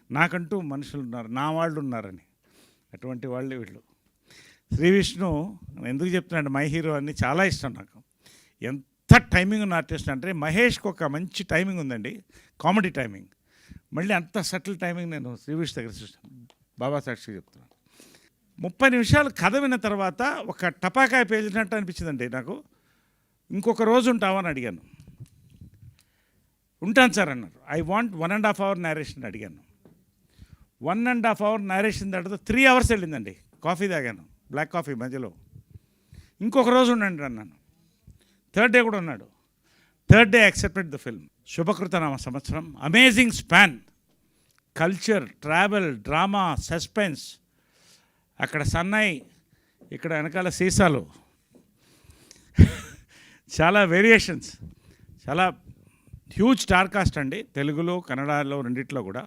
నాకంటూ మనుషులు ఉన్నారు, నా వాళ్ళు ఉన్నారని. అటువంటి వాళ్ళే వీళ్ళు. శ్రీ విష్ణు ఎందుకు చెప్తున్నాడు మై హీరో అని, చాలా ఇష్టం నాకు. ఎంత టైమింగ్ ఉన్న ఆర్టిస్ట్ అంటే, మహేష్కి ఒక మంచి టైమింగ్ ఉందండి, కామెడీ టైమింగ్. మళ్ళీ అంత సటిల్ టైమింగ్ నేను శ్రీ విష్ణు దగ్గర చూసాను. బాబా సాక్షి చెప్తున్నాను. 30 నిమిషాలు కథ విన్న తర్వాత ఒక టపాకాయ పేలినట్టు అనిపించిందండి నాకు. ఇంకొక రోజు ఉంటామని అడిగాను. ఉంటాను సార్ అన్నారు. ఐ వాంట్ 1.5 hour నేరేషన్ అడిగాను. 1.5 hour నేరేషన్ తర్వాత 3 hours వెళ్ళిందండి. కాఫీ తాగాను, బ్లాక్ కాఫీ మధ్యలో. ఇంకొక రోజు ఉండండి అన్నాను. థర్డ్ డే కూడా ఉన్నాడు. Third day accepted the film. శుభకృతనామ సంవత్సరం. Amazing span. Culture, travel, drama, suspense. అక్కడ సన్నాయి, ఇక్కడ వెనకాల సీసాలు, చాలా వేరియేషన్స్, చాలా హ్యూజ్ స్టార్ కాస్ట్ అండి, తెలుగులో కన్నడలో రెండిట్లో కూడా.